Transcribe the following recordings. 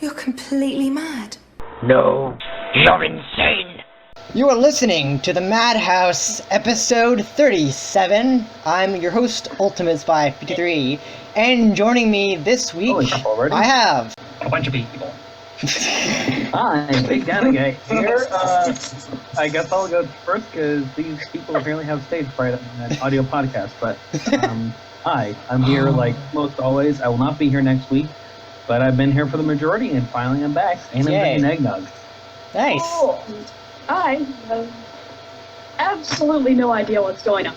You're completely mad. No, you're insane. You are listening to the Madhouse, episode 37. I'm your host, Ultimate Spy 53, and joining me this week, I have A bunch of people. Hi, bigdinoguy here. I guess I'll go first because these people apparently have stage fright on an audio podcast. But hi, I'm here like most always. I will not be here next week, but I've been here for the majority, and finally I'm back. And I'm drinking eggnog. Nice. Oh, I have absolutely no idea what's going on.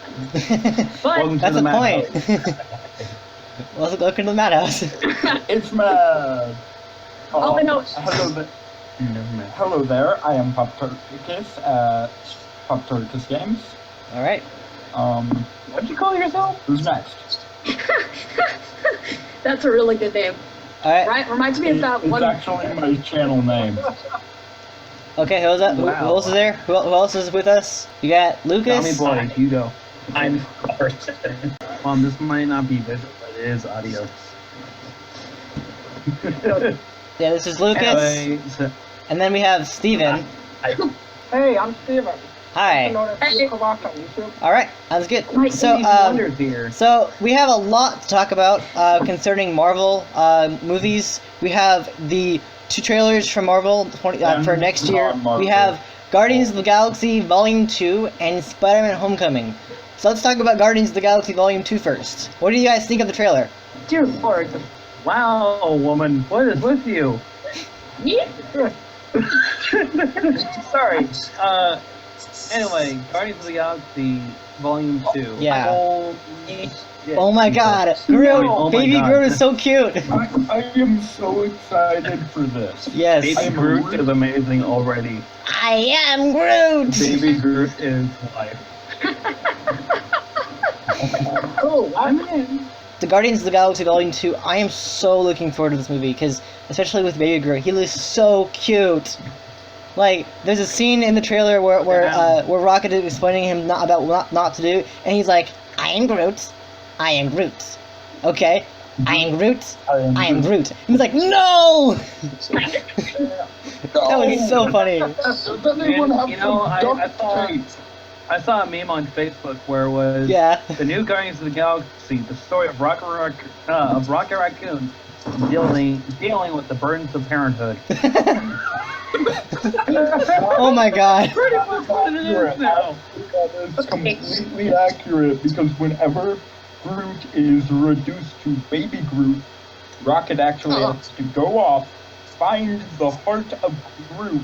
But That's the point. Welcome to the Madhouse. It's Mad. all I know. Hello there. I am poptartacus at poptartacus Games. All right. What'd you call yourself? Who's next? That's a really good name. All right. Right? Reminds me of that It's one. actually my channel name. Okay, who's that? Who else is there? Who else is with us? You got Lucas. Tommy boy, you go. I'm first. This might not be visual, but it is audio. Yeah, this is Lucas. Anyway, so, And then we have Steven. Hey, I'm Steven. Hi. I'm known as Steve Kovoc on YouTube. All right, that's good. Hi, So, Stevie Wonder's here. So we have a lot to talk about concerning Marvel movies. We have the two trailers from Marvel for next year. non-Marvel. We have Guardians of the Galaxy Volume 2 and Spider-Man Homecoming. So let's talk about Guardians of the Galaxy Volume 2 first. What do you guys think of the trailer? Dear Lord. Wow, woman, what is with you? Yeah. Sorry. Anyway, Guardians of the Galaxy Volume 2. Yeah. Holy shit. Oh my god, Groot! Oh my Baby God. Groot is so cute! I am so excited for this. Yes. Baby Groot is amazing already. I am Groot! Baby Groot is life. Oh, I'm in. The Guardians of the Galaxy Volume 2, I am so looking forward to this movie, because, especially with Baby Groot, he looks so cute. Like, there's a scene in the trailer where Rocket is explaining him not to do, and he's like, I am Groot. I am Groot. Okay? I am Groot. I am Groot. And he's like, no! That was so funny. Does anyone have You know, some I duct saw- tape? I saw a meme on Facebook where it was Yeah. the new Guardians of the Galaxy, the story of Rocket Raccoon dealing with the burdens of parenthood. Oh my god. Pretty much what it is now. That is completely accurate because whenever Groot is reduced to baby Groot, Rocket actually has to go off, find the heart of Groot,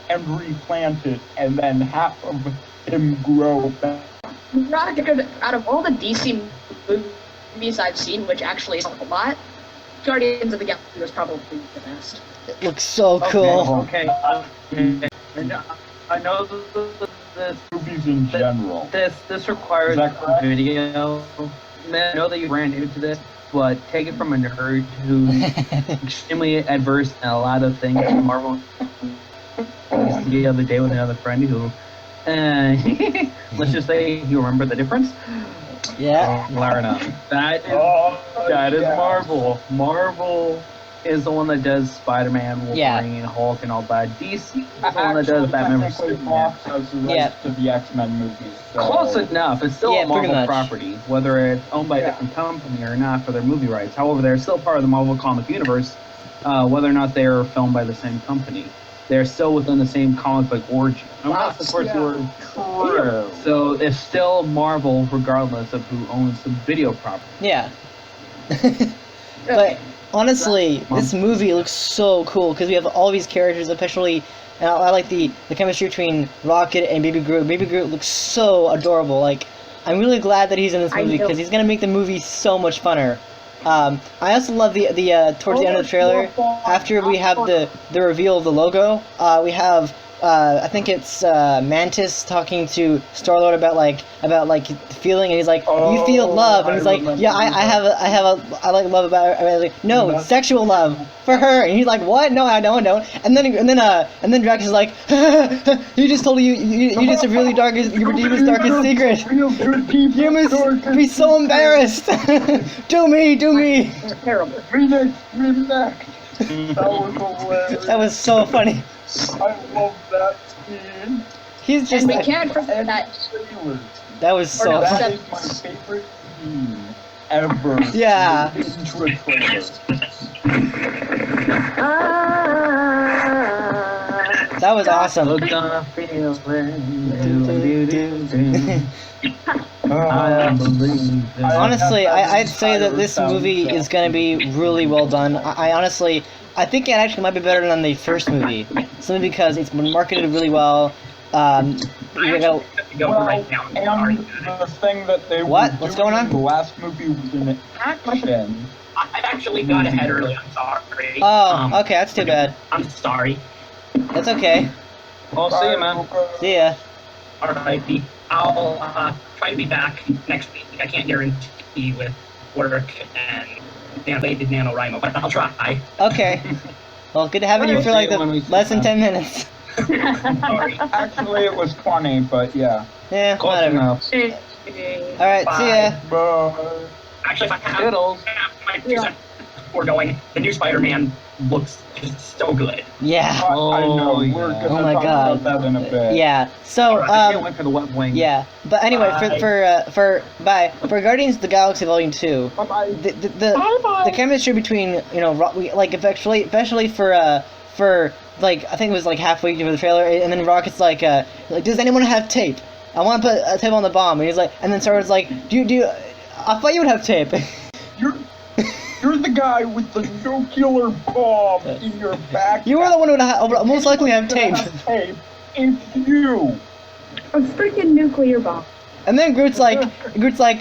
and replant it, and then half of him grow back. Rocket, out of all the DC movies I've seen, which actually is a lot, Guardians of the Galaxy was probably the best. It looks so cool. Okay. I know this Movies in general. This requires Is that correct? video. I know that you ran into this, but take it from a nerd who's extremely adverse in a lot of things in Marvel. The other day with another friend who, let's just say you remember the difference. Yeah. Larina. That is yeah. Marvel. Marvel is the one that does Spider-Man, Wolverine, Yeah. Hulk, and all that. DC is the one that does Batman vs Technically, Superman. Fox has the rights Yeah. to the X-Men movies. So Close enough. It's still Yeah, a pretty Marvel much. property, whether it's owned by a different company or not for their movie rights. However, they're still part of the Marvel comic universe, whether or not they are filmed by the same company. They're still within the same comic book origin. Unless, of course, you were True. So it's still Marvel regardless of who owns the video property. Yeah. But honestly, this movie looks so cool because we have all these characters, especially, and I like the chemistry between Rocket and Baby Groot. Baby Groot looks so adorable. Like, I'm really glad that he's in this I movie know. because he's gonna make the movie so much funner. I also love the towards the end of the trailer, after we have the reveal of the logo, we have I think it's Mantis talking to Star-Lord about feeling, and he's like, you feel love, and he's like, yeah, I like love about her. I mean, like, no, sexual love for her, and he's like, what? No, I don't. And then Drax is like, you just told you just revealed your deepest darkest secret. You must be so embarrassed. Do me. Terrible. Remix. That was hilarious. That was so funny. I love that scene. He's just And we like, can't forget And that. sailors. that was so no, funny. That is my favorite scene ever. Yeah. Into a trailer. That was awesome. Look on a feeling. I believe. Honestly, I'd say that this movie is going to be really well done. I honestly, I think it actually might be better than the first movie. Simply because it's been marketed really well. You know, Go Well, right now. and the thing that they What? were What's doing going on? in the last movie was an action. I actually got ahead early. I'm sorry. oh, okay, that's too bad. I'm sorry. That's okay. Well, see you, man. See ya. Alrighty. I'll try to be back next week. I can't guarantee with work and related NaNoWriMo, but I'll try. Okay. Well, good having you for like the less than 10 minutes. Sorry. Actually, it was 20, but yeah. Yeah, Close whatever. enough. Alright, see ya. Bye. Actually, if I have Skittles. my 2 cents before going, the new Spider-Man looks just so good. Yeah. I know, Oh, we're yeah. gonna Oh my talk God. about that in a bit. Yeah. So, I can't wait for the web wing. yeah. But anyway, for Guardians of the Galaxy Volume 2, Bye-bye. the chemistry between, you know, like especially for like, I think it was like halfway through the trailer, and then Rocket's like, does anyone have tape? I want to put a tape on the bomb. And he's like, and then Star-Lord's like, I thought you would have tape. You're the guy with the nuclear bomb in your back. You were the one who would most likely have tape. It's you. A freaking nuclear bomb. And then Groot's like,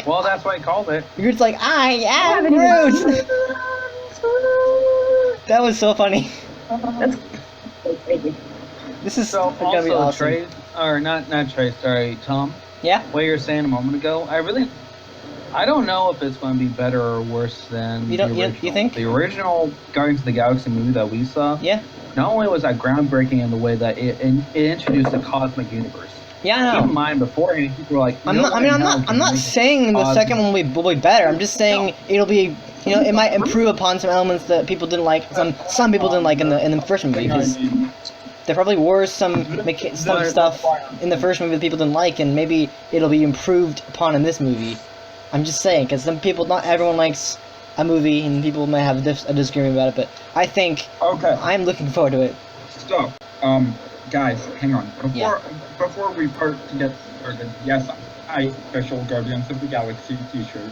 Well, that's why I called it. I am Groot. That was so funny. That's so crazy. This is So gonna be also awesome. Trey, or not Trey, sorry, Tom. Yeah. What you were saying a moment ago, I don't know if it's going to be better or worse than You the don't- you- original. you think? The original Guardians of the Galaxy movie that we saw, Yeah. not only was that groundbreaking in the way that it introduced the cosmic universe. Yeah, I Keep in know. mind, beforehand, people were like, I'm "No not. I way mean, in hell I'm can not we saying the cosmic-" second one will be better. I'm just saying it'll be. You know, it might improve upon some elements that people didn't like. Some people didn't like in the first movie because there probably were some stuff in the first movie that people didn't like, and maybe it'll be improved upon in this movie. I'm just saying, because some people, not everyone likes a movie, and people might have a disagreement about it. But I think Okay. I'm looking forward to it. So, guys, hang on. Before we part to get started, yes, I official Guardians of the Galaxy T-shirt.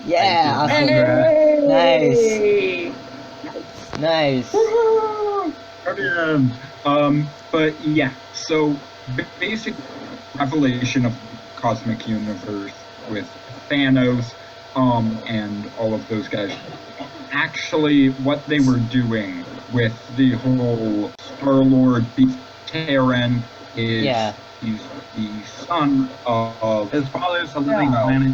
Yeah, awesome. Hey! Nice. Guardians. But yeah, so basic revelation of cosmic universe with Thanos, and all of those guys. Actually, what they were doing with the whole Star-Lord being Terran is he's the son of His father's a living planet.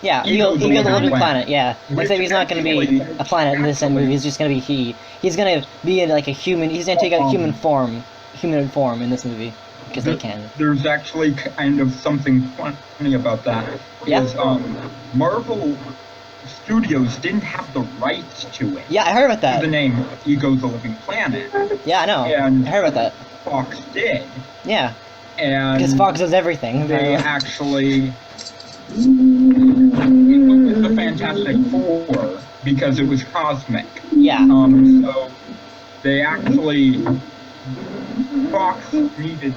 Yeah, Ego's Ego's a living planet. planet, yeah. Except he's not going to be a planet in this movie, he's just going to be he. He's going to be like a human, he's going to take a humanoid form in this movie. Because they can. There's actually kind of something funny about that. Yeah? Is, Marvel Studios didn't have the rights to it. Yeah, I heard about that. The name Ego the Living Planet. Yeah, I know. And I heard about that. Fox did. Yeah. And Because Fox does everything. they actually... It was the Fantastic Four because it was cosmic. Yeah. So they Fox needed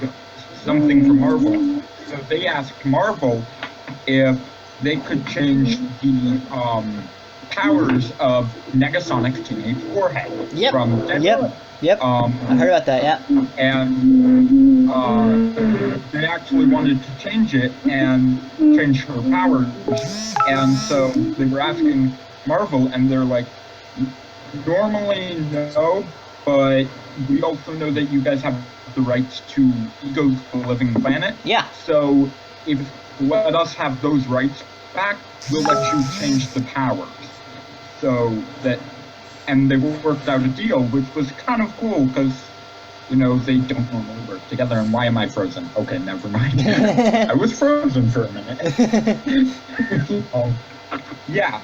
something from Marvel. So they asked Marvel if they could change the powers of Negasonic Teenage Warhead Yep. from Deadpool. Yep. I heard about that, yeah. And they actually wanted to change it and change her powers. And so they were asking Marvel, and they're like, normally no, but we also know that you guys have the rights to Ego's the Living Planet. Yeah. So if you let us have those rights back, we'll let you change the powers. So that, and they worked out a deal, which was kind of cool because, you know, they don't normally work together. And why am I frozen? Okay, never mind. I was frozen for a minute. Yeah,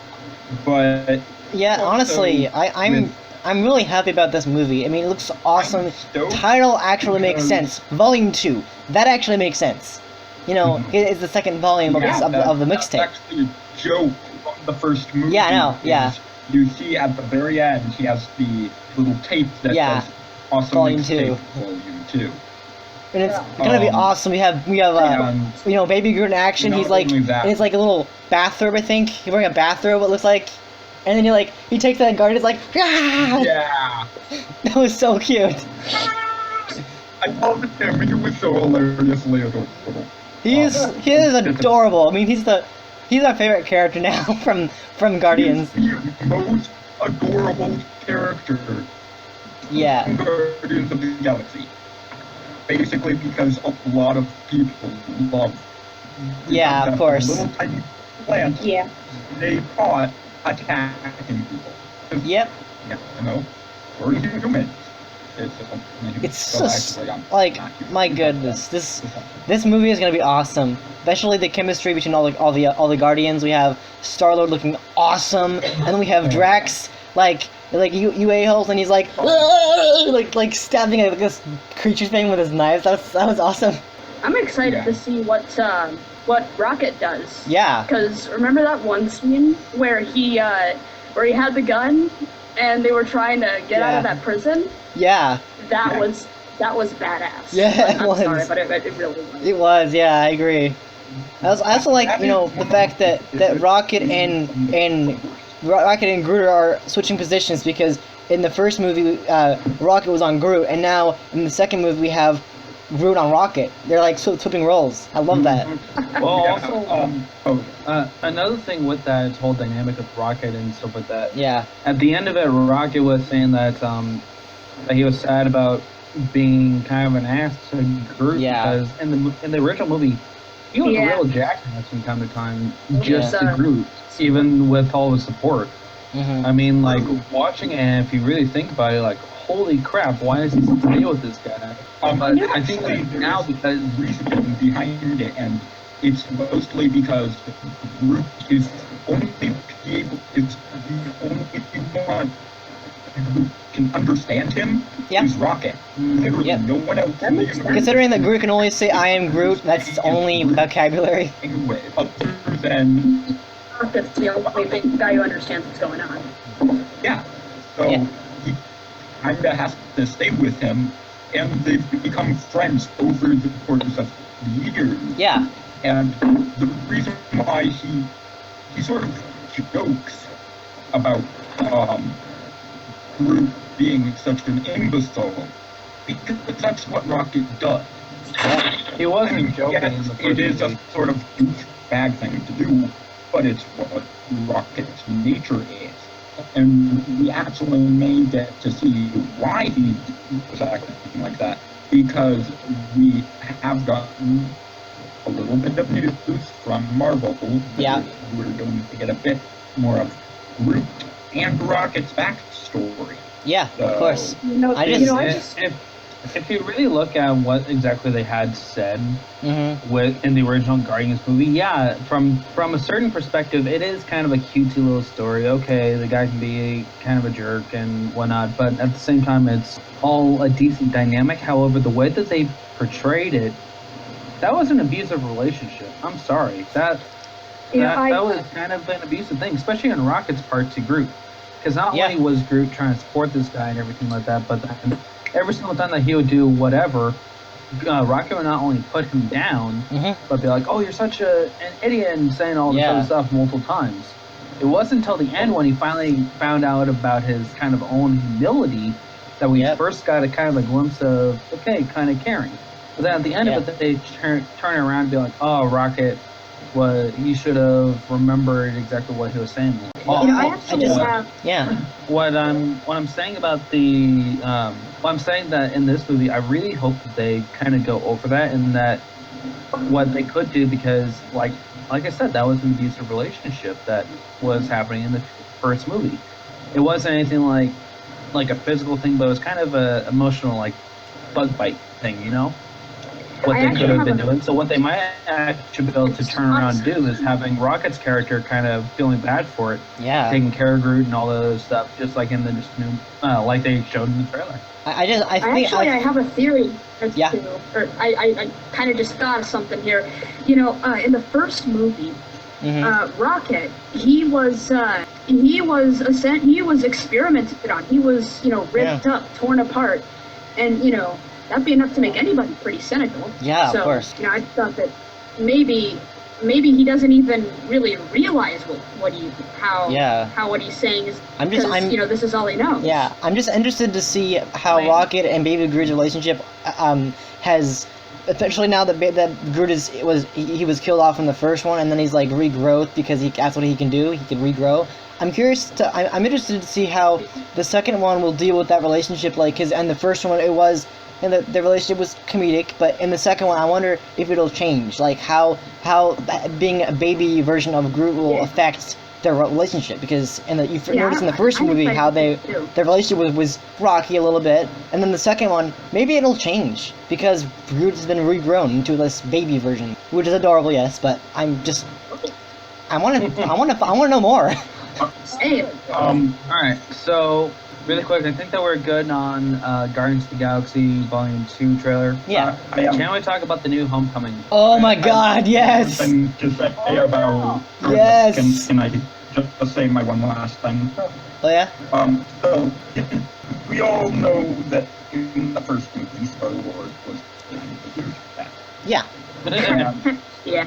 but Yeah, honestly, I'm I'm really happy about this movie. I mean, it looks awesome. I'm stoked Title actually makes because- sense. Volume 2. That actually makes sense. You know, it's the second volume of, Yeah, of the that's mixtape. actually a joke from the first movie. Yeah, I know, yeah. is You see at the very end, he has the little tape that Yeah, says "Awesome Volume Mixtape 2. Volume 2." And it's gonna be awesome. We have And you know, Baby Groot in action. Not He's like only that- in his like a little bathrobe, I think. He's wearing a bathrobe, it looks like. And then he takes that guard. He's like, ah! yeah, That was so cute. I loved him. He was so hilariously adorable. He is adorable. I mean, he's our favorite character now from Guardians. He's the most adorable character Yeah. in Guardians of the Galaxy. Basically, because a lot of people love. the Yeah, of concept course. Little tiny plants. Yeah. They caught attacking people. Yep. Yeah, you know, or humans. It's just like, my goodness, this movie is gonna be awesome. Especially the chemistry between all the Guardians. We have Star-Lord looking awesome, and then we have Drax like you a-holes, and he's like like stabbing at this creature thing with his knives. That was awesome. I'm excited Yeah. to see what Rocket does. Yeah. Because remember that one scene where he had the gun and they were trying to get out of Yeah. that prison? Yeah. That was badass. Yeah, it I'm was. sorry, but it really was. It was. Yeah, I agree. I also like, you know, the fact that Rocket and Groot are switching positions, because in the first movie Rocket was on Groot, and now in the second movie we have Groot on Rocket. They're like flipping roles. I love that. Well, Yeah, also, another thing with that whole dynamic of Rocket and stuff like that. Yeah. At the end of it, Rocket was saying that he was sad about being kind of an ass to Groot, Yeah. because in the original movie, he was Yeah. a real jackass from time to time, He just was, to Groot, even with all the support. Hmm. I mean, like, watching it, and if you really think about it, like, holy crap, why is he supposed to deal with this guy? But I think that now, because reason behind it, and it's mostly because Groot is only able, is the only one who can understand him. Yeah. Is Rocket. Literally, Yep. no one else in the universe. Considering that Groot can only say "I am Groot," that's his only vocabulary. Anyway, other than Rocket's the only guy who understands what's going on. yeah, so Yeah. he kinda has to stay with him, and they've become friends over the course of years. Yeah. And the reason why he sort of jokes about Groot being such an imbecile, because that's what Rocket does. he wasn't I mean, joking yes, in the first it is a movie. sort of douchebag thing to do, but it's what Rocket's nature is. And we actually may get to see why he was acting like that, because we have gotten a little bit of news from Marvel. Yeah. We're going to get a bit more of Groot and Rocket's backstory. Yeah. Of So- course. I just- If you really look at what exactly they had said Hmm. in the original Guardians movie, yeah, from a certain perspective, it is kind of a cutesy little story. Okay, the guy can be kind of a jerk and whatnot, but at the same time, it's all a decent dynamic. However, the way that they portrayed it, that was an abusive relationship. I'm sorry, that was kind of an abusive thing, especially on Rocket's part to Groot, because not Yeah. only was Groot trying to support this guy and everything like that, but then every single time that he would do whatever, Rocket would not only put him down, Hmm. but be like, "Oh, you're such an idiot," and saying all this Yeah. other stuff multiple times. It wasn't until the end when he finally found out about his kind of own humility that we Yep. first got a kind of a glimpse of, okay, kind of caring. But then at the end Yeah. of it, they turn around and be like, "Oh, Rocket, he should have remembered exactly what he was saying." Well, You know, I I actually just- have. Yeah. What I'm saying about what I'm saying that in this movie, I really hope that they kind of go over that, and that what they could do, because like I said, that was an abusive relationship that was happening in the first movie. It wasn't anything like a physical thing, but it was kind of a emotional, like, bug bite thing, you know? what I they actually could have have been a- doing. So what they might actually be able to turn around and do is having Rocket's character kind of feeling bad for it, Yeah. taking care of Groot and all those stuff, just like in the just new, like they showed in the trailer. I think I have a theory as Yeah. to, or I kind of just thought of something here. You know, in the first movie, Rocket, he was experimented on. He was, you know, ripped up, torn apart, and you know that'd be enough to make anybody pretty cynical. Yeah, so, of course. You know, I thought that maybe he doesn't even really realize what he's saying is. You know, this is all he knows. Yeah, I'm just interested to see how Rocket and Baby Groot's relationship has, especially now that Groot he was killed off in the first one, and then he's like regrowth because that's what he can do. He can regrow. I'm interested to see how the second one will deal with that relationship, like, cause in the first one it was, and the relationship was comedic, but in the second one I wonder if it'll change, like how being a baby version of Groot will affect their relationship, because you noticed in the first movie how their relationship was rocky a little bit, and then the second one maybe it'll change because Groot has been regrown into this baby version, which is adorable, yes, but I want to know more. Alright, so really quick, I think that we're good on Guardians of the Galaxy Volume 2 trailer. Yeah. Can we talk about the new Homecoming? Oh my God, yes! And to say about Yes! Can I just say my one last thing? Oh yeah? So we all know that in the first movie, Star Wars was a huge fan. Yeah. Yeah.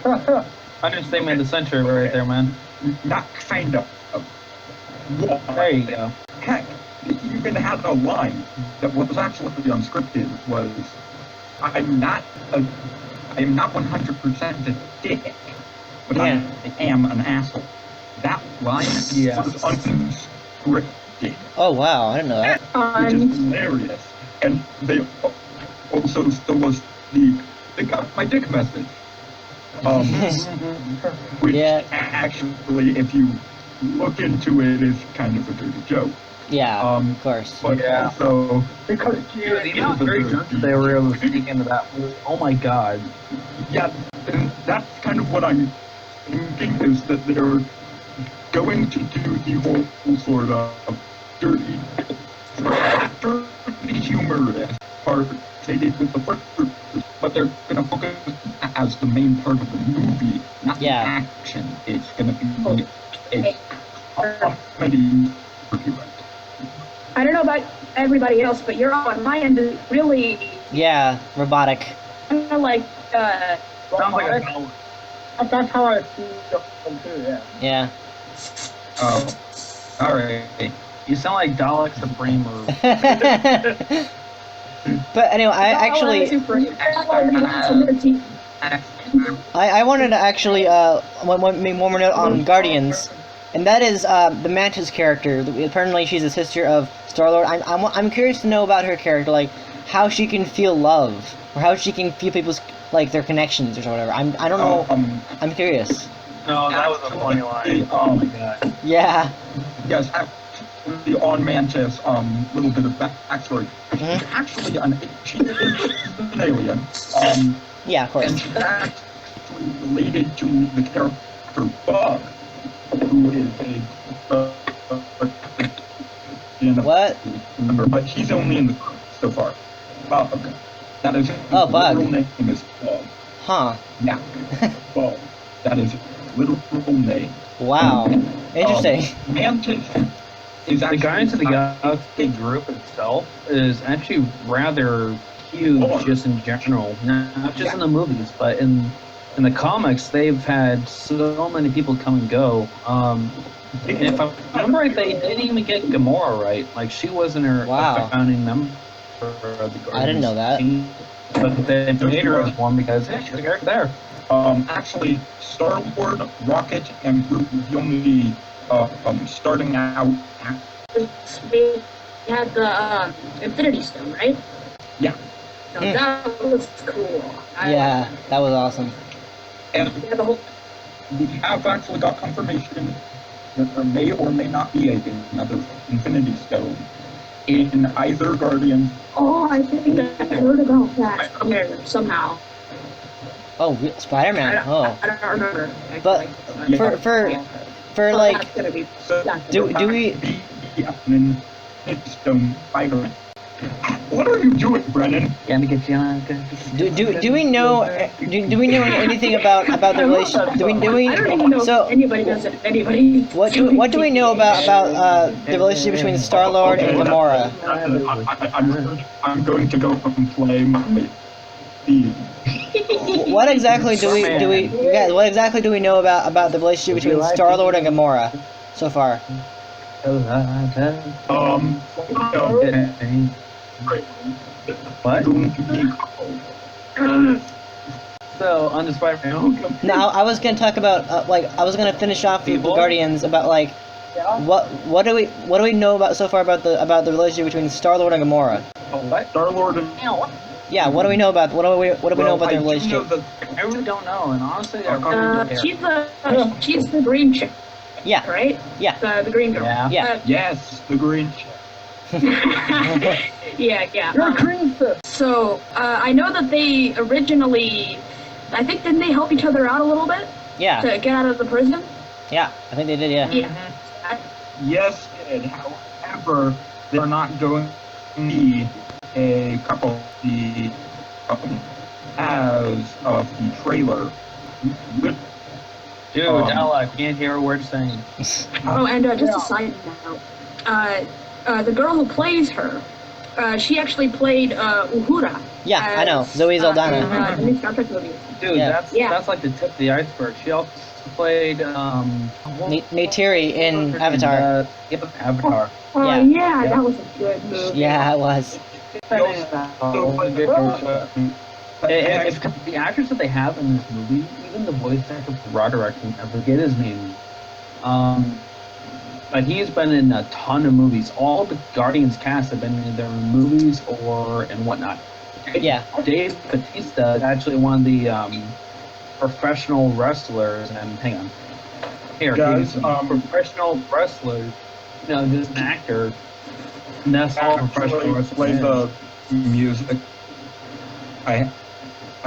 Understatement of the century right there, man. Not kind of. There you go. Heck, he even had a line that was actually unscripted. Was I am not 100% a dick, but I am an asshole. That line was unscripted. Oh wow, I didn't know that. Which is hilarious. And they also still was the "they got my dick" message. Which actually, if you look into it, is kind of a dirty joke. Yeah, of course. But also, Because The amount of dirty jokes they were able to sneak into that movie. Oh my God. yeah, and that's kind of what I'm thinking, is that they're going to do the whole sort of dirty humorous part they did with the first, but they're going to focus as the main part of the movie, not the action. It's going to be a comedy. I don't know about everybody else, but you're on my end is really robotic. kind of like Sounds like a that's how I feel too, yeah. Yeah. Oh, alright. You sound like Dalek Supreme or But anyway, I wanted to actually make one more note on Guardians, and that is the Mantis character. Apparently, she's a sister of Star-Lord. I'm curious to know about her character, like how she can feel love, or how she can feel people's their connections or whatever. I don't know. I'm curious. No, that was a funny line. Oh my God. Yeah. Yes, actually, on Mantis, little bit of backstory. She's actually she's an alien. Yeah, of course. And she's actually related to the character Bug, who is a what? Remember, but he's only in the so far. Bug. That is his Bug. literal name is Bug. Huh. Yeah. Bug. That is his literal name. Wow. Interesting. Mantis is The actually Guardians of the Galaxy group itself is actually rather huge, just in general, not just in the movies, but in the comics. They've had so many people come and go. And if I remember right, they didn't even get Gamora right. Like, she wasn't a founding member of the Guardians. I didn't know that. But they made her as one because she's a character there. Actually, Star-Lord, Rocket, and Groot were the only starting out. we had the Infinity Stone, right? Yeah. So that was cool. Yeah, that was awesome. And we have actually got confirmation that there may or may not be another Infinity Stone in either Guardian. Oh, I think I heard about that somehow. Oh, Spider-Man. Oh, I don't remember. but for like, That's gonna be. do we? It's Spider-Man. What are you doing, Brennan? Gonna get you on. Do we know do we know anything about the relationship? Do we I don't even know so if anybody knows if anybody. what do we know about the relationship between Star-Lord and Gamora? I'm going to go and play my Steve. What exactly what exactly do we know about the relationship between Star-Lord and Gamora so far? What? So on the Spider-Man. No, I was gonna talk about I was gonna finish off with the Guardians about like what do we know about so far about the relationship between Star-Lord and Gamora? What? Star-Lord and... Yeah, what do we know about what do we know about their relationship? I really don't know, and honestly, She's the green chick, Yeah, right? yeah, The green girl. yeah. Yes, the green chick. Yeah. You're a green sis. So I know that they originally, I think, didn't they help each other out a little bit Yeah, to get out of the prison? yeah. I think they did. Yeah. Yeah. Yes, it. However, they're not going to be a couple as of the trailer. Dude, I can't hear a word saying. Oh, and just a side note, the girl who plays her, she actually played Uhura. Yeah, I know. Zoe Saldana. The new Star Trek movie. Dude, Yeah. that's like the tip of the iceberg. She also played Neytiri in Avatar. Avatar. Oh Yeah. that was a good movie. Yeah, it was. It's the actors that they have in this movie, even the voice actor for Roderick, I forget his name. But he's been in a ton of movies. All the Guardians cast have been in their movies or and whatnot. Yeah. Dave Bautista is actually one of the professional wrestlers, and hang on. Here, Guys, he's professional wrestlers. You know, just an actor. And that's all professional wrestlers. Play the music. I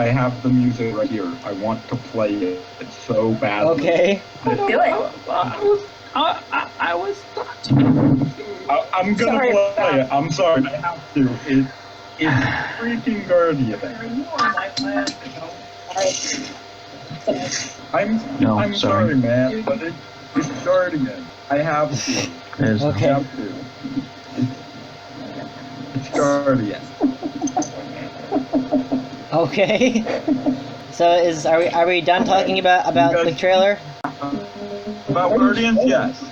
have the music right here. I want to play it. It's so bad. Okay. Do it. I was. I'm gonna Sorry. play it. I'm sorry. I have to. It's freaking Guardian. I'm sorry, man, but it's Guardian. I have to. Okay. I have to. It's Guardian. Okay. So are we done talking about the trailer? About Guardians, yes.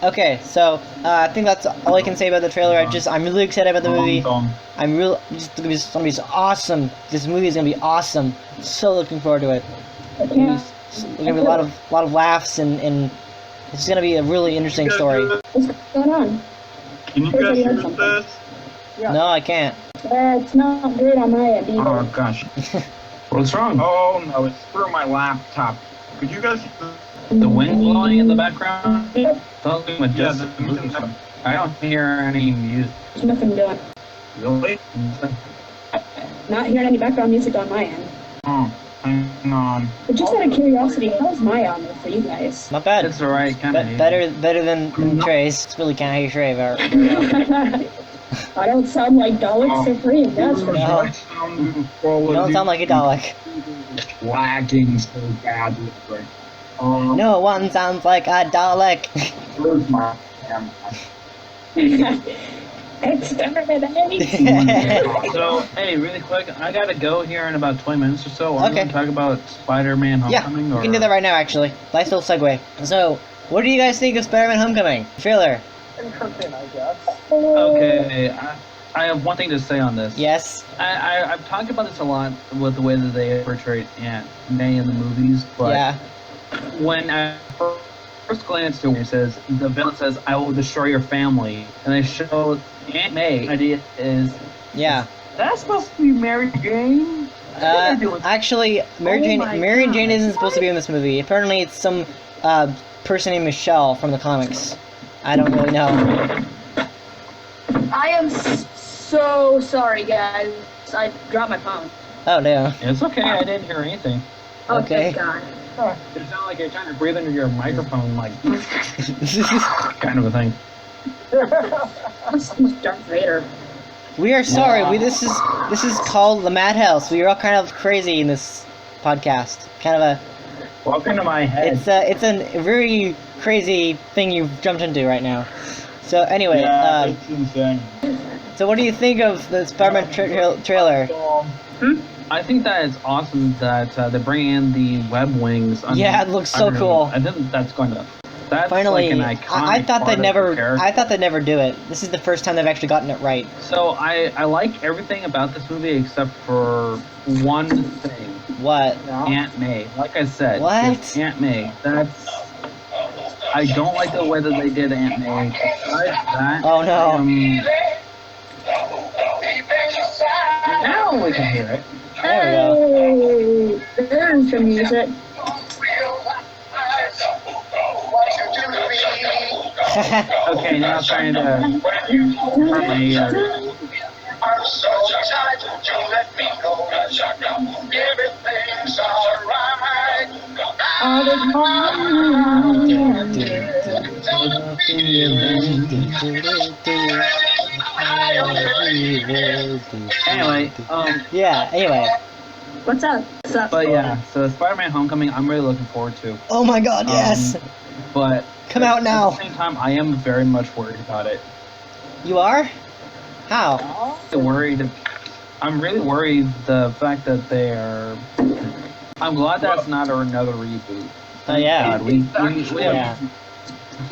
Okay, so I think that's all I can say about the trailer. I'm really excited about the movie. It's gonna be awesome. This movie is gonna be awesome. So looking forward to it. There's gonna be a lot of laughs and it's gonna be a really interesting story. What's going on? Can you guys hear this? No, I can't. It's not good on my end either. Oh gosh. What's wrong? Oh no, it's through my laptop. Could you guys? The wind blowing in the background? Something with Yeah, just the music's up. I don't hear any music. There's nothing doing. Really? Not hearing any background music on my end. Oh, hang on. But just out of curiosity, how's my audio for you guys? Not bad. It's alright, kind of. Better than Trey's. It's really can't hear Trey very well. I don't sound like Dalek Supreme, that's for No. sure. You don't sound like a Dalek. Lagging so badly. No one sounds like a Dalek. Where's my camera? Exterminate! So, hey, really quick, I gotta go here in about 20 minutes or so. Are we Okay. gonna talk about Spider-Man Yeah, Homecoming? we can do that right now, actually. Nice little segue. So, what do you guys think of Spider-Man Homecoming? Trailer. Interesting, I guess. Okay, I have one thing to say on this. Yes. I've talked about this a lot with the way that they portrayed Aunt May in the movies, but Yeah. when I first glance to it says, the villain says, "I will destroy your family," and they show Aunt May. The idea is, Yeah. that's supposed to be Mary Jane? Actually, Mary Jane isn't supposed to be in this movie. Apparently, it's some person named Michelle from the comics. I don't really know. I am so sorry, guys. I dropped my phone. Oh no. It's okay, I didn't hear anything. Oh, Okay. good God. It sounds like you're trying to breathe into your microphone, like kind of a thing. That's almost Darth Vader. We are sorry. This is called the Madhouse. We are all kind of crazy in this podcast. Kind of a Welcome to my head. it's a very crazy thing you've jumped into right now. So anyway, Yeah, it's insane. so what do you think of the Spider-Man trailer? I think that it's awesome that they're bringing in the web wings. Yeah, it looks so cool. I think that's going to. That's Finally, like an iconic I thought part they'd of the never. character. I thought they'd never do it. This is the first time they've actually gotten it right. So I like everything about this movie except for one thing. What? Aunt May. Like I said, What? it's Aunt May. I don't like the way that they did Aunt May. Besides that, Oh no. Now we can hear it. There we Hey, there's the music. Okay, now trying to. I'm so tired, you let me go. Everything's alright. All Anyway, Yeah. Anyway. What's up? What's up? but yeah, so Spider-Man: Homecoming, I'm really looking forward to. Oh my God! Yes. But Come out now. At the same time, I am very much worried about it. You are? How? I'm really worried the fact that they're. I'm glad that's not another reboot. Oh yeah. God, we Yeah.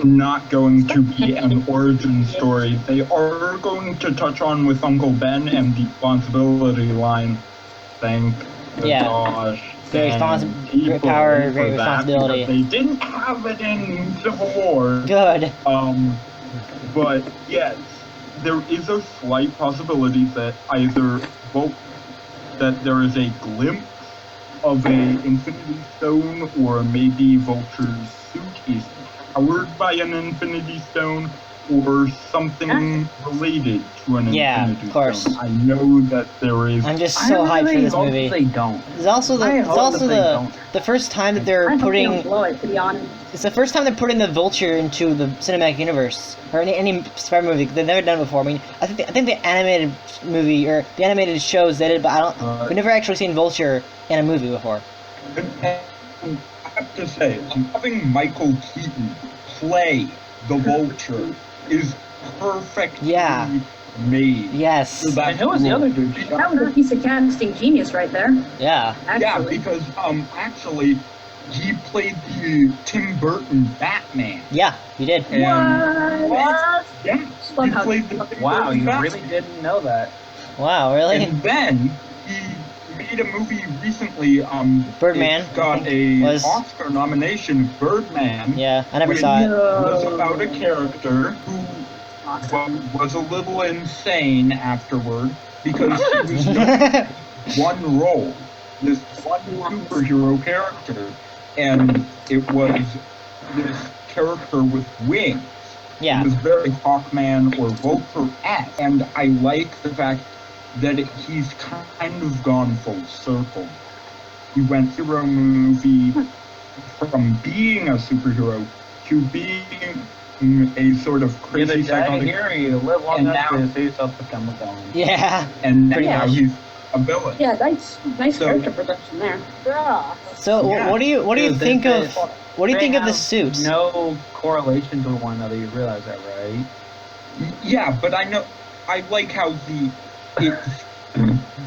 Not going to be an origin story. They are going to touch on with Uncle Ben and the responsibility line. Thank Yeah. gosh. Great Thank great people power, for great that, responsibility. because They didn't have it in Civil War. Good. But yes, there is a slight possibility that that there is a glimpse of a Infinity Stone, or maybe Vulture's suit is powered by an Infinity Stone, or something related to an Yeah, Infinity of course. Stone. I know that there is. I'm just so hyped for this hope movie. They don't. It's also I hope that they don't. the first time that they're I hope they putting. don't blow it, to be honest. It's the first time they're putting the Vulture into the cinematic universe, or any Spider movie. They've never done it before. I mean, I think the animated movie or the animated shows they did, but we've never actually seen Vulture in a movie before. And I have to say, having Michael Keaton play the Vulture is perfectly Yeah. made. Yes. for that And who was the role. other dude? That was a piece of casting genius right there. Yeah. Yeah, Actually. because actually he played the Tim Burton Batman. Yeah, you did. And What? yeah, Love he how- played the Tim Wow, Burton you Batman. really didn't know that. Wow, really? And then he made a movie recently. Birdman, it got I think, a was- Oscar nomination. Birdman. Yeah, I never which saw it. was about a character who was a little insane afterward because he was just one role, this one superhero character, and it was this character with wings. Yeah. It was very Hawkman or Vulture-esque, and I like the fact that he's kind of gone full circle. He went hero movie from being a superhero to being a sort of Either crazy die psychotic, here or you live long And enough now- to see yourself become a villain. Yeah. and Pretty now much. he's a villain. Yeah, nice So- character production there. Yeah. So Yeah. what do you Dude, think they- of what do you They think of the have suits? No correlation to one another. You realize that, right? Yeah, but I know, I like how it's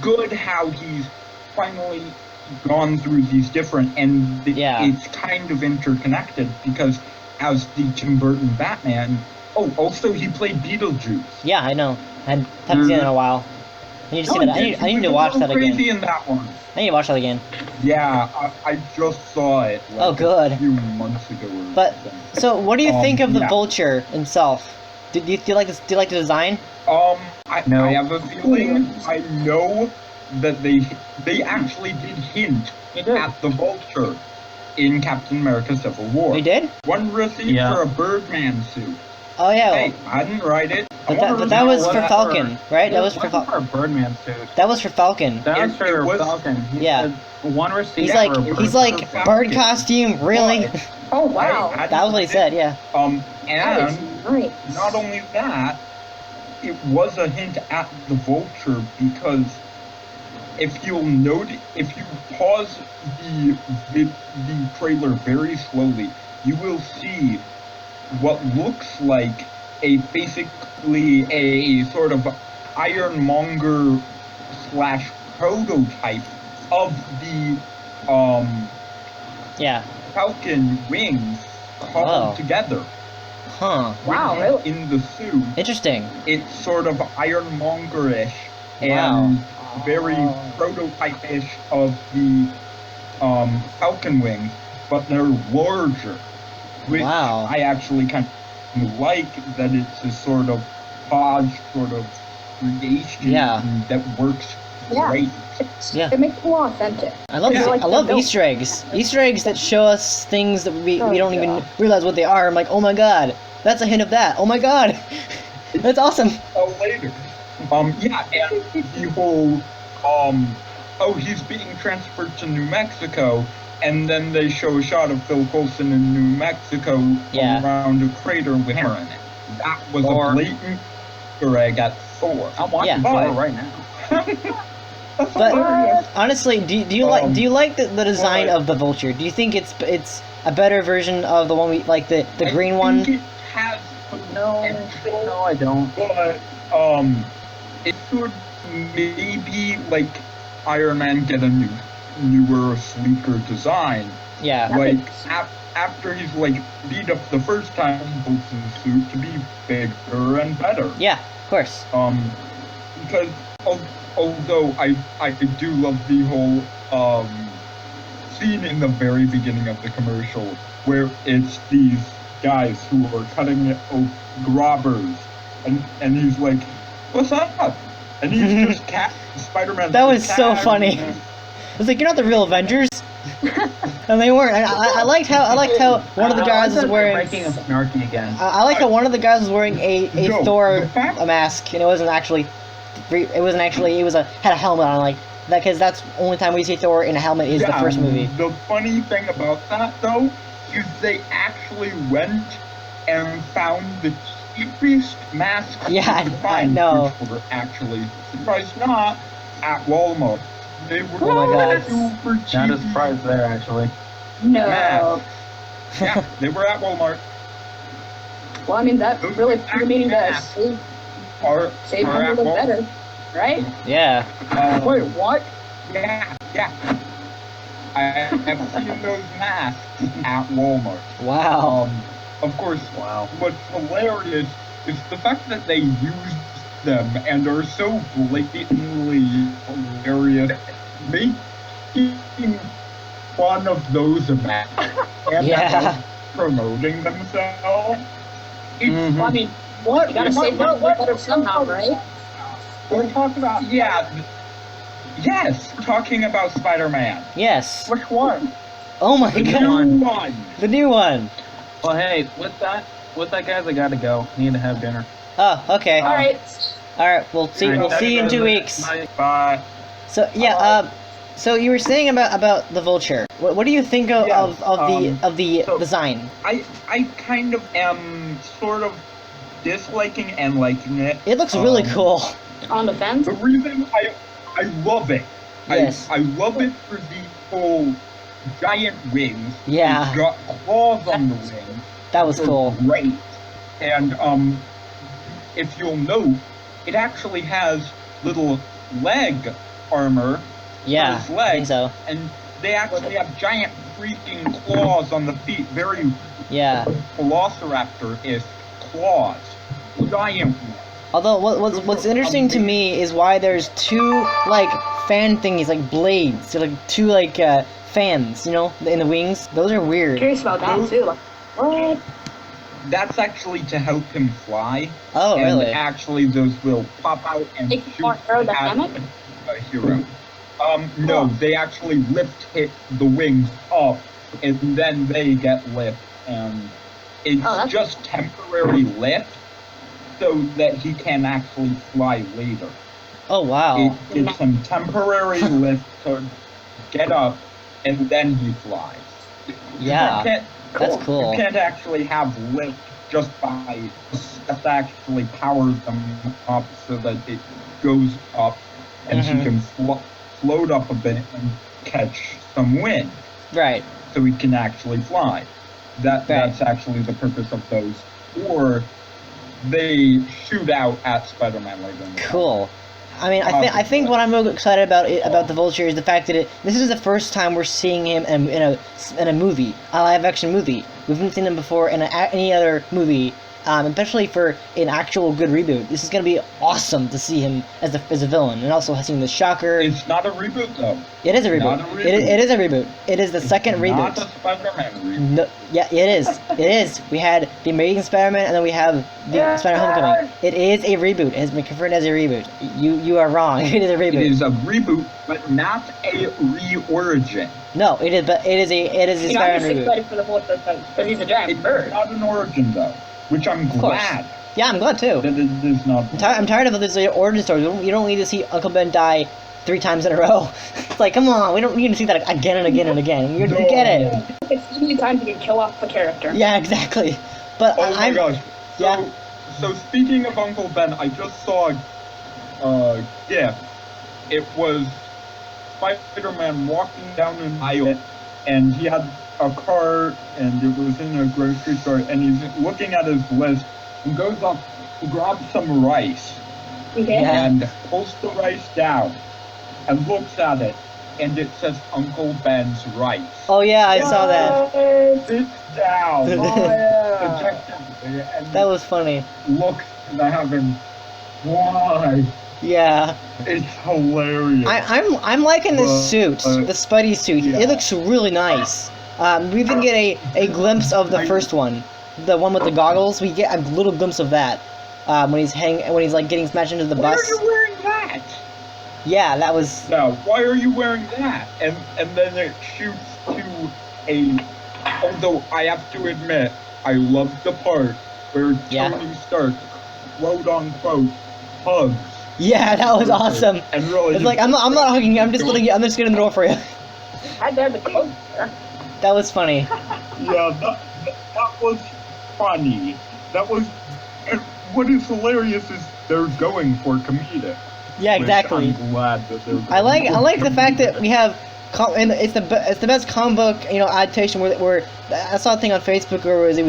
good how he's finally gone through these different, and Yeah. it's kind of interconnected because as the Tim Burton Batman, also he played Beetlejuice. Yeah, I know. I haven't seen it in a while. I need to see that. I need to watch that crazy again. in that one. I need to watch that again. Yeah, I just saw it. Like, Oh, good. A few months ago. Or But something. so, what do you think of the yeah. Vulture himself? Do you like this? Do you like the design? No. I have a feeling. I know that they actually did hint at the Vulture in Captain America: Civil War. You did? One receipt Yeah. for a Birdman suit. Oh yeah. Hey, I didn't write it. But that was for Falcon, right? That was for for Falcon. Birdman suit. That was for Falcon. That was It for was- Falcon. He Yeah. said one receipt He's for a like bird. bird costume, really? But Oh wow. I That was what he said, yeah. And That is nice. not only that, it was a hint at the Vulture because if you pause the trailer very slowly, you will see what looks like basically a sort of ironmonger / prototype of the Yeah. Falcon wings cobbled Oh. together. Huh. Wow, really? In the suit, Interesting. it's sort of ironmonger-ish and Wow. very prototype-ish of the Falcon wings, but they're larger. Which Wow. I actually kind of like that it's a sort of Hodge sort of creation Yeah. that works Yeah. great. Yeah. It makes it more authentic. I love Yeah. I love Don't- Easter eggs. Easter eggs that show us things that we Oh, don't even yeah. realize what they are. I'm like, oh my god, that's a hint of that. Oh my god, that's awesome. Later. Yeah, and the whole, oh, he's being transferred to New Mexico, and then they show a shot of Phil Coulson in New Mexico Yeah. around a crater with hammer in it. That was Thor. a blatant Easter egg at Thor. I'm watching Yeah. Thor right now. That's But hilarious. honestly, do you like the design of the Vulture? Do you think it's a better version of the one we like the green I one? think it has No, I don't. but it should maybe like Iron Man get a newer, sleeker design. Yeah. Like after he's like beat up the first time, he builds his suit to be bigger and better. Yeah, of course. Because although I do love the whole scene in the very beginning of the commercial where it's these guys who are cutting grabbers and he's like, "What's up?" And he's just Spider-Man. That was so funny. I was like, you're not the real Avengers. And they weren't. I liked how one of the guys was wearing. Breaking of snarky again. I like how one of the guys was wearing a No, Thor the fact- a mask, and it was had a helmet on, like that, because that's the only time we see Thor in a helmet is the first movie. The funny thing about that though is they actually went and found the cheapest masks Yeah, they could I find, know. which were actually, surprise not, at Walmart. They were Oh my God. super cheap. Not a surprise there, actually. No. masks. Yeah, they were at Walmart. Well, I mean, that Those really are meaning that actually save are money at look Walmart. better, right? Yeah. Wait, what? Yeah. I have seen those masks at Walmart. Wow. Of course, Wow. what's hilarious is the fact that they used them and are so blatantly hilarious, making fun of those masks and Yeah. promoting themselves. It's Mhm. Well, I mean, you gotta save money look better somehow, right? We're talking about yes, we're talking about Spider-Man. Yes. Which one? Oh my The god. new one. The new one. Well, hey, with that, guys, I gotta go. Need to have dinner. Oh, okay. All right. All right. We'll see you in 2 weeks. Bye. So yeah. So you were saying about the Vulture. What do you think of the so- design? I kind of am sort of disliking and liking it. It looks really cool. On the fence. The reason I love it, Yes. I love it for the whole giant wings. Yeah. It's got claws on the wings. That was They're cool. Great. And if you'll note, it actually has little leg armor. Yeah. his I legs, think so. And they actually have giant freaking claws on the feet. Very Yeah. Velociraptor-ish claws. Giant ones. Although what's interesting to me is why there's two like fan thingies, like blades, so like two like fans, you know, in the wings. Those are weird. Curious about that too. Like, what? That's actually to help him fly. Oh, and really? actually, those will pop out and Make shoot more at aerodynamic? a hero. No, they actually hit the wings up, and then they get lift, and It's that's- just temporary lift so that he can actually fly later. Oh wow. It gives him temporary lift to get up, and then he flies. Yeah, You can't, that's cool. You can't actually have lift just by that actually powers them up so that it goes up, and he can float up a bit and catch some wind, Right. so he can actually fly. That's actually the purpose of those. Or they shoot out at Spider-Man later in the Cool. I mean, I think what I'm really excited about the Vulture is the fact that this is the first time we're seeing him in a movie, a live-action movie. We haven't seen him before in any other movie, especially for an actual good reboot. This is gonna be awesome to see him as a villain, and also seeing the Shocker. It's not a reboot, though. It is a reboot. Not a reboot. It is a reboot. It is the second reboot. Not a Spider-Man reboot. No, yeah, it is. It is. We had the Amazing Spider-Man, and then we have the Spider-Man Homecoming. It is a reboot. It has been confirmed as a reboot. You are wrong. It is a reboot. It is a reboot, but not a re-origin. No, it is. But it is a I'm just Spider-Man reboot. excited for the Vulture because he's a giant It's bird. not an origin, though, which I'm course. glad Yeah, I'm glad too. that it is not. I'm tired of this origin story. You don't need to see Uncle Ben die 3 times in a row. It's like, come on, we don't need to see that again and again and again. You get it. It's usually time to kill off the character. Yeah, exactly. But Oh my gosh. Yeah. So speaking of Uncle Ben, I just saw a GIF. It was Spider-Man walking down an aisle, and he had a cart, and it was in a grocery store, and he's looking at his list, and goes up to grab some rice, Okay. Yeah. and pulls the rice down, and looks at it, and it says Uncle Ben's rice. Oh yeah, I saw that. Sits down, Oh, yeah. dejectedly, and That was funny. looks at heaven. Why? Yeah. It's hilarious. I'm liking this suit, the Spidey suit. yeah. It looks really nice. We even get a glimpse of the first one, the one with the goggles. We get a little glimpse of that when he's like getting smashed into the Why bus. are you wearing that? Yeah, that was. No, why are you wearing that? And then it shoots to a. Although I have to admit, I love the part where Yeah. Tony Stark, quote unquote, hugs. Yeah, that was awesome. And really, It's like I'm not hugging you. I'm just getting the door for you. I dared the close there. That was funny. Yeah, that was funny. That was. And what is hilarious is they're going for comedic. Yeah, which exactly. I'm glad that they're. I like the fact that we have. And it's the best comic book adaptation where I saw a thing on Facebook where it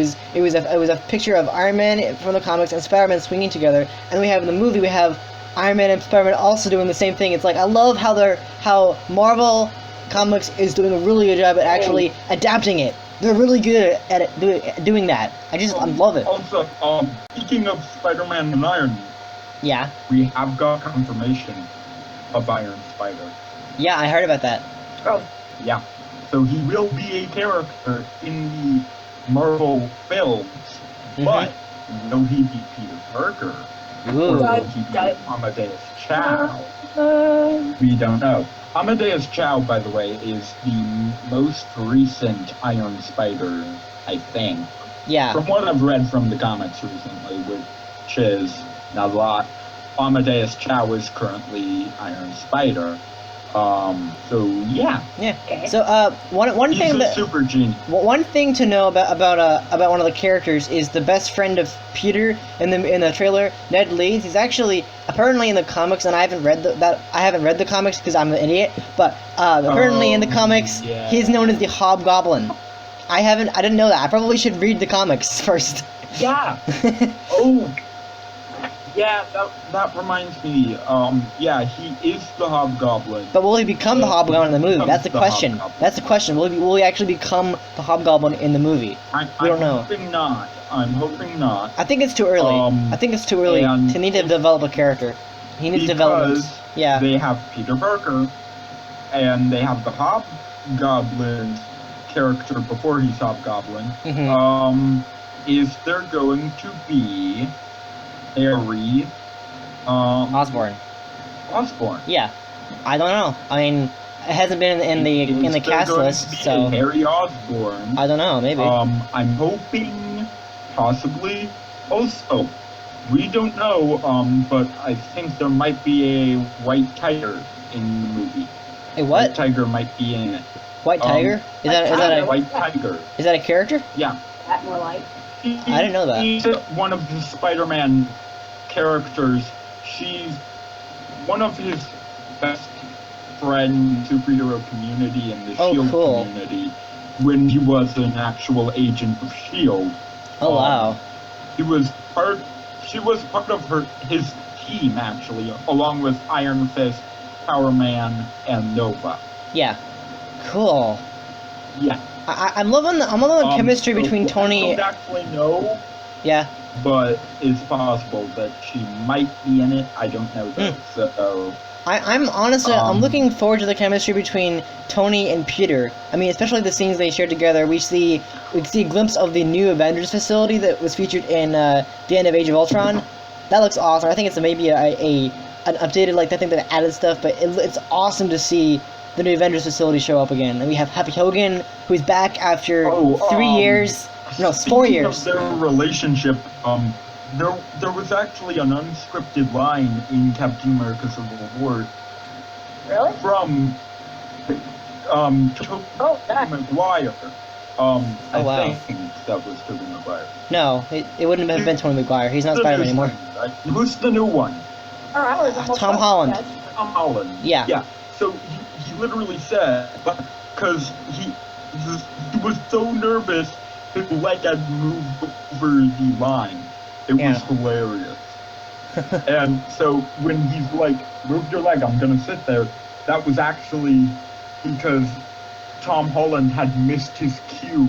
was a picture of Iron Man from the comics and Spider-Man swinging together, and we have in the movie we have Iron Man and Spider-Man also doing the same thing. It's like I love how Marvel Comics is doing a really good job at actually adapting it. They're really good at it, doing that. I love it. Also, speaking of Spider-Man and Iron Man, Yeah, we have got confirmation of Iron Spider. yeah, I heard about that. Oh, Yeah. So he will be a character in the Marvel films, but will he be Peter Parker? Or Ooh. will he be Amadeus Chow? We don't know. Amadeus Chow, by the way, is the most recent Iron Spider, I think. Yeah. From what I've read from the comics recently, which is not a lot, Amadeus Chow is currently Iron Spider. So yeah. Yeah. So one He's thing a that super genius. one thing to know about one of the characters is the best friend of Peter in the trailer, Ned Leeds. He's actually apparently in the comics, and I haven't read the comics because I'm an idiot. But apparently in the comics, yeah. he's known as the Hobgoblin. I didn't know that. I probably should read the comics first. Yeah. Oh. Yeah, that reminds me. Yeah, he is the Hobgoblin. But will he become the Hobgoblin in the movie? That's the The question. Hobgoblin. That's the question. Will he actually become the Hobgoblin in the movie? We don't know. I'm hoping not. I think it's too early. I think it's too early and to need to develop a character. He needs development. Because Yeah. they have Peter Parker, and they have the Hobgoblin character before he's Hobgoblin. Mhm. Is there going to be Harry Osborn. Osborn? Yeah. I don't know. I mean, it hasn't been in the Is there cast going list, to be so a Harry Osborn. I don't know. Maybe. I'm hoping Possibly. Also, we don't know, but I think there might be a white tiger in the movie. A White what? tiger might be in it. White tiger? Is that a White tiger? is that a character? Yeah. That more like. I didn't know that. She's one of the Spider-Man characters. She's one of his best friend superhero community and the Oh, SHIELD cool. community when he was an actual agent of SHIELD. Oh wow. She was part of his team actually, along with Iron Fist, Power Man, and Nova. Yeah. Cool. Yeah. I'm loving the chemistry so between Tony. I don't actually know, Yeah. but it's possible that she might be in it. I don't know though. So I'm honestly I'm looking forward to the chemistry between Tony and Peter. I mean, especially the scenes they shared together. We see a glimpse of the new Avengers facility that was featured in the end of Age of Ultron. That looks awesome. I think it's maybe an updated, like, I think they added stuff, but it's awesome to see the new Avengers facility show up again. And we have Happy Hogan, who's back after 3 years. No, it's 4 years. Speaking of their relationship, there was actually an unscripted line in Captain America Civil War Really? from Oh, that. Maguire. wow. I think that was Tobey Maguire. No, it wouldn't have been Tony McGuire. He's not The Spider-Man new anymore. one, right? Who's the new one? Oh, I was almost Tom like Holland. that. Tom Holland. Yeah. Yeah. So he literally said, because he was so nervous, his leg had moved over the line. It Yeah. was hilarious. And so when he's like, move your leg, I'm gonna sit there, that was actually because Tom Holland had missed his cue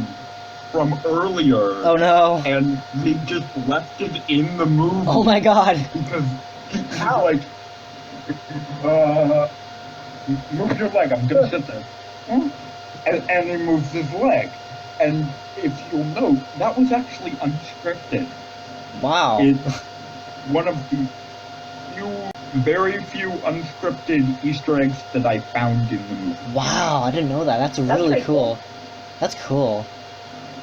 from earlier. Oh no. And they just left it in the movie. Oh my god. Because he's like, move your leg, I'm gonna sit there. And he moves his leg. And if you'll note, that was actually unscripted. Wow. It's one of the very few unscripted Easter eggs that I found in the movie. Wow, I didn't know that. That's really pretty cool. That's cool.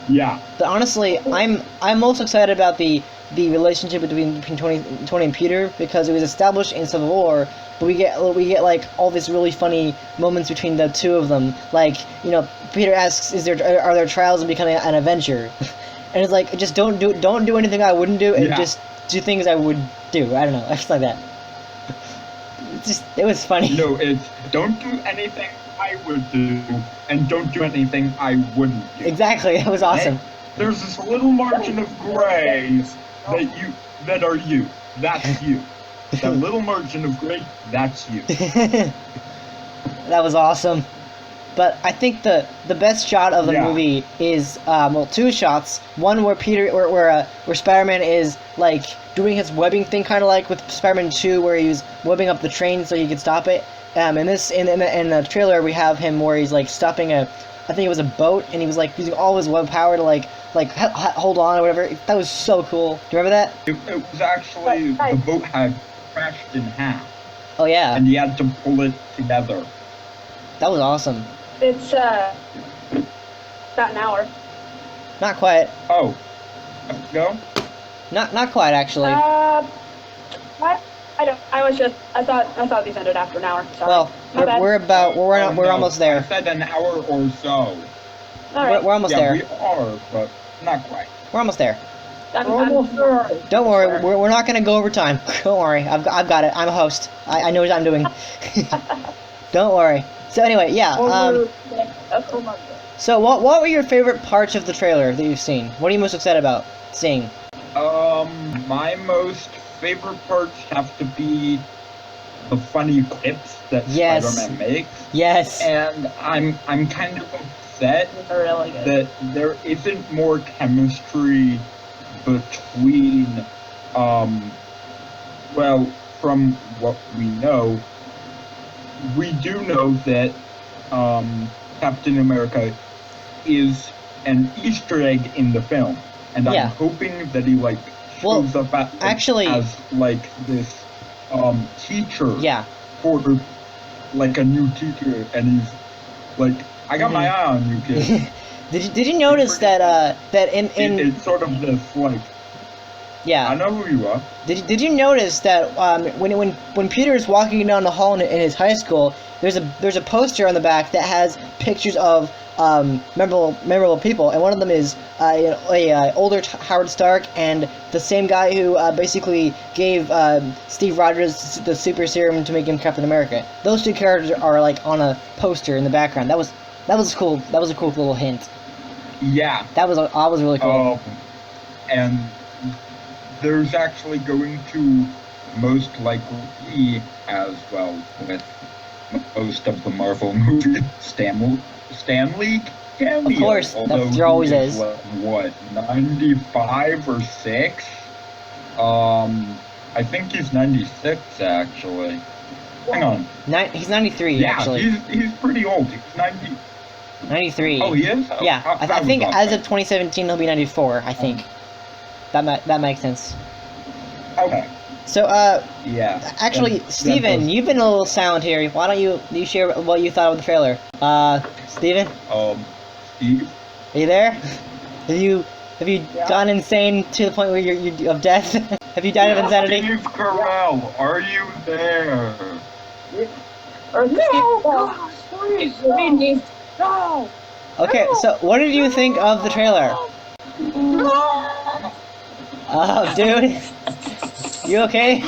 Yeah. But honestly, I'm most excited about the relationship between Tony and Peter, because it was established in Civil War, but we get like all these really funny moments between the two of them. Like, you know, Peter asks, are there trials in becoming an Avenger? And it's like, just don't do anything I wouldn't do, and just do things I would do. I don't know, just like that. It was funny. No, it's don't do anything I would do, and don't do anything I wouldn't do. Exactly, that was awesome. There's this little margin of gray that are you. That's you. That little margin of gray, that's you. That was awesome. But I think the best shot of the movie is two shots. One where where Spider-Man is like doing his webbing thing, kind of like with Spider-Man 2, where he was webbing up the train so he could stop it. In the trailer we have him where he's like stopping I think it was a boat, and he was like using all his web power to like hold on or whatever. That was so cool. Do you remember that? It was actually, the boat had crashed in half, Oh yeah, and he had to pull it together. that was awesome. It's about an hour. Not quite. Oh, go? Not quite actually. What? I thought these ended after an hour. Sorry. Well, My bad. we're almost I there. said an hour or so. All right. We're almost Yeah, there. we are, but not quite. We're almost there. I'm Almost there. Don't worry, we're not gonna go over time. Don't worry, I've got it. I'm a host. I know what I'm doing. Don't worry. So anyway, yeah. So what were your favorite parts of the trailer that you've seen? What are you most excited about seeing? My most favorite parts have to be the funny clips that Yes. Spider-Man makes. Yes. And I'm kind of upset They're really good. that there isn't more chemistry between, well, from what we know, we do know that Captain America is an Easter egg in the film, and Yeah. I'm hoping that he like Well, shows up actually- as like this teacher Yeah. for like a new teacher, and he's like, I got my eye on you, kid. Did you notice that It's sort of this, like, yeah. I know who you are. Did you notice that when Peter's walking down the hall in his high school, there's a poster on the back that has pictures of memorable people, and one of them is a older Howard Stark and the same guy who basically gave Steve Rogers the super serum to make him Captain America. Those two characters are like on a poster in the background. That was cool. That was a cool little hint. Yeah. That was really cool. And there's actually going to most likely be, as well with most of the Marvel movies, Stan Lee cameo. Of course, although there always he is. What, 95 or 6? I think he's 96 actually. Hang on. He's 93 Yeah, actually. he's pretty old. He's 90. 93. Oh, he is? Yeah, I think was as off of 2017 he'll be 94. I think that makes sense. Okay. So Yeah. actually, That Steven, does- you've been a little silent here. Why don't you share what you thought of the trailer? Steven, Steve? are you there? Have you Yeah. gone insane to the point where you're of death? Have you died of insanity? Steve Carell, are you there? Or no! Please, no! No! Okay, so what did you think of the trailer? Oh, dude, you okay?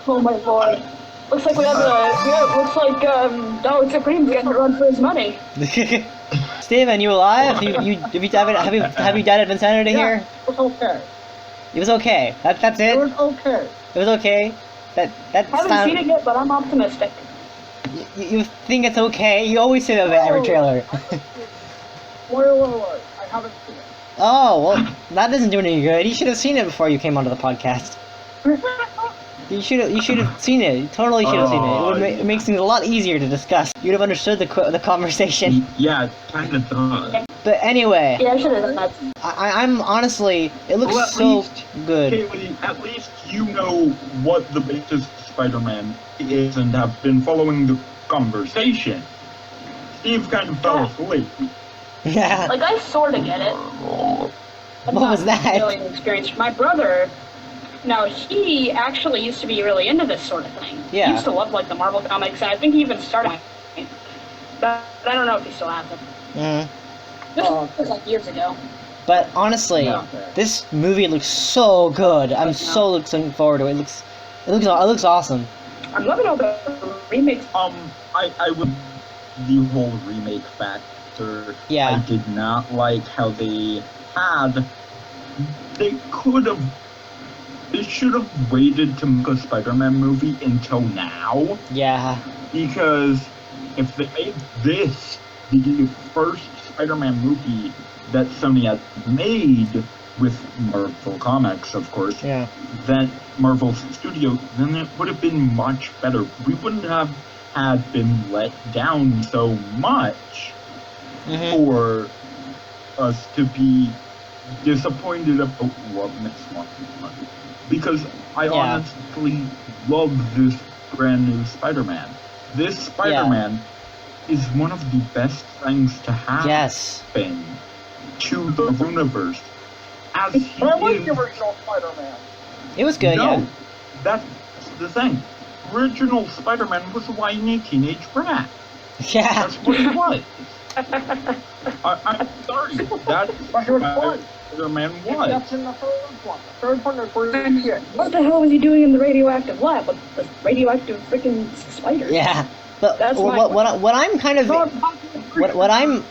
Oh my lord. Looks like looks like Dollar Supreme's getting a run for his money. Steven, you alive? Have you died of insanity here? It was okay. It was okay. That's it. It was okay. It was okay. That's Haven't seen it yet, but I'm optimistic. You think it's okay? You always say that about every trailer. Spoiler alert. I haven't seen it. Oh, well, that doesn't do any good. You should have seen it before you came onto the podcast. You should have seen it. You totally should have seen it. It makes things a lot easier to discuss. You'd have understood the conversation. Yeah, it kind of does. But anyway, Yeah, I should have done that. I'm honestly, it looks Well, at so least, good. Kaylee, at least you know what the latest Spider-Man is and have been following the conversation. Steve kind of fell asleep. Yeah. Like, I sort of get it. I'm What was not that? really experienced. My brother, now, he actually used to be really into this sort of thing. Yeah. He used to love, like, the Marvel comics, and I think he even started. But I don't know if he still has them. Mhm. This was, like, years ago. But honestly, Yeah. this movie looks so good. I'm so looking forward to it. It looks awesome. I'm loving all the remakes. I would the whole remake factor. Yeah. I did not like how they should have waited to make a Spider-Man movie until now, Yeah. because if they made this the first Spider-Man movie that Sony had made with Marvel Comics, of course, Yeah. then Marvel Studios, then it would have been much better. We wouldn't have had been let down so much Mhm. for us to be disappointed about what next month. Because I Yeah. honestly love this brand new Spider-Man. This Spider-Man is one of the best things to happen Yes. to the universe. As he But I like is, the original Spider-Man. It was good. no, Yeah. that's the thing. Original Spider-Man was a whiny teenage brat. Yeah. That's what he was. I'm sorry. That's But he was what fun. Spider-Man was. That's in the third one. The third one is where you see it. What the hell was he doing in the radioactive lab with the radioactive freaking spider? Yeah. But That's my what I'm kind of what I'm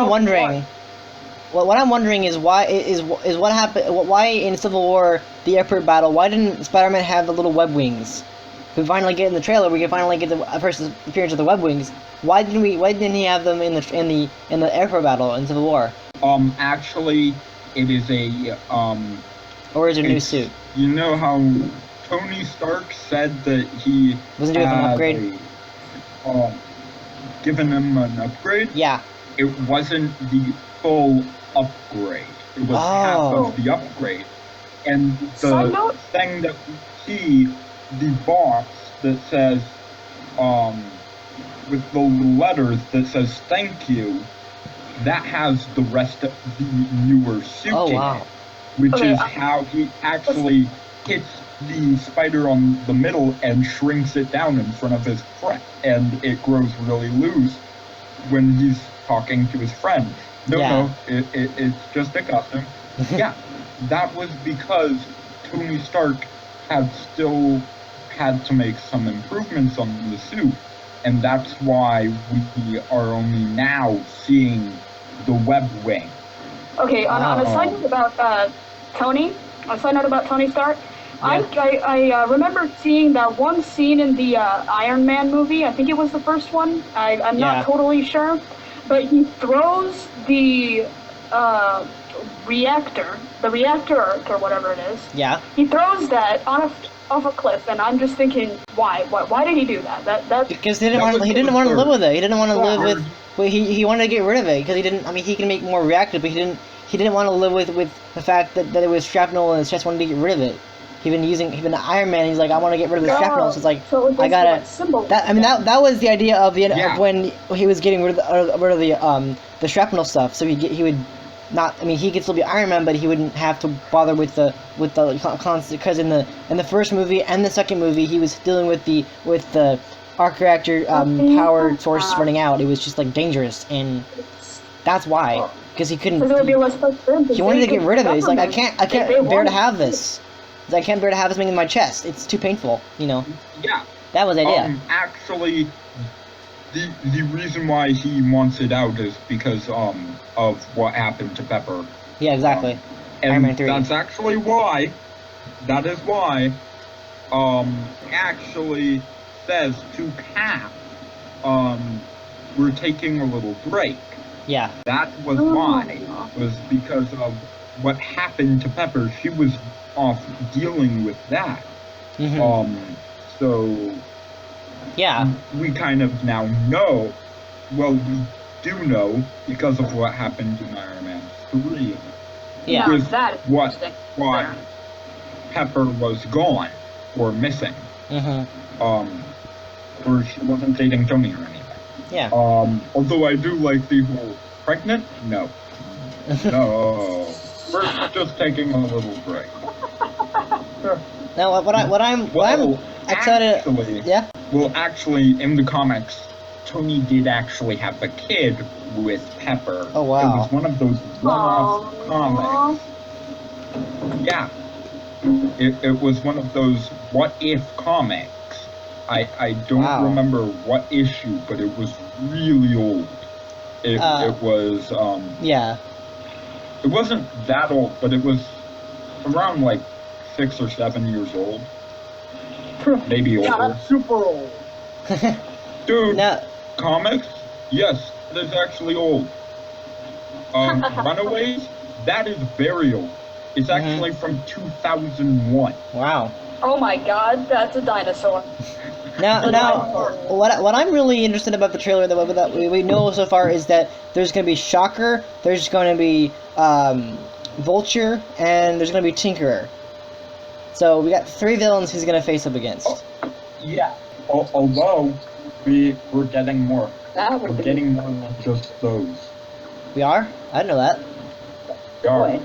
wondering. What I'm wondering is why is what happened. Why in Civil War, the airport battle? Why didn't Spider-Man have the little web wings? We finally get in the trailer. We can finally get the first appearance of the web wings. Why didn't he have them in the airport battle in Civil War? Actually, it is a Or is it a new it's- suit? You know how Tony Stark said that he Wasn't doing an had upgrade? given him an upgrade? Yeah. It wasn't the full upgrade. It was half Oh. of the upgrade. And Side the note? thing that we see, the box that says, with the letters that says thank you, that has the rest of the newer suit Oh, in wow. it, which Okay, is how he actually hits the spider on the middle and shrinks it down in front of his friend, and it grows really loose when he's talking to his friend. No, it's just a costume. Yeah, that was because Tony Stark had still had to make some improvements on the suit, and that's why we are only now seeing the web wing. Okay, on a side note about Tony Stark, I remember seeing that one scene in the Iron Man movie. I think it was the first one. I'm not totally sure, but he throws the reactor or whatever it is. Yeah. He throws that off a cliff, and I'm just thinking, why? Why did he do that? That Because he didn't want to live with it. He didn't want to live with. Well, he wanted to get rid of it because he didn't. I mean, he can make more reactive, but he didn't want to live with the fact that it was shrapnel and his chest wanted to get rid of it. He'd been Iron Man. He's like, I want to get rid of the shrapnel. So it's like, I gotta. That was the idea of when he was getting rid of the shrapnel stuff. So he would not. I mean, he could still be Iron Man, but he wouldn't have to bother with the constant. Because in the first movie and the second movie, he was dealing with the arc reactor power source running out. It was just like dangerous, and that's why. Because he couldn't. He wanted to get rid of it. He's like, I can't bear to have this. I can't bear to have this thing in my chest. It's too painful, you know. Yeah. That was the idea. Actually, the reason why he wants it out is because of what happened to Pepper. Yeah, exactly. And Iron Man 3. that's actually why. That is why. Actually says to Cap, we're taking a little break. Yeah. That was why. Was because of what happened to Pepper. She was off dealing with that. Mm-hmm. So yeah, we kind of now know. Well, we do know because of what happened in Iron Man 3. Yeah. No, that is why Pepper was gone or missing. Mm-hmm. Or she wasn't dating Tony or anything. Yeah. Although I do like the whole pregnant. No. No. We're just taking a little break. Now, what I'm excited. Actually, yeah. Well, actually, in the comics, Tony did actually have a kid with Pepper. Oh wow! It was one of those one-off comics. Yeah. It was one of those what-if comics. I don't remember what issue, but it was really old. It was yeah. It wasn't that old, but it was around like 6 or 7 years old. Maybe older. Yeah, that's super old. Dude, No. Comics? Yes, it is actually old. Runaways? That is very old. It's actually from 2001. Wow. Oh my god, that's a dinosaur. Now, what I'm really interested about the trailer that we know so far is that there's going to be Shocker, there's going to be Vulture, and there's going to be Tinkerer. So we got 3 villains he's going to face up against. Yeah. Although we're getting more. We're getting more than just those. We are? I didn't know that. We are. Boy.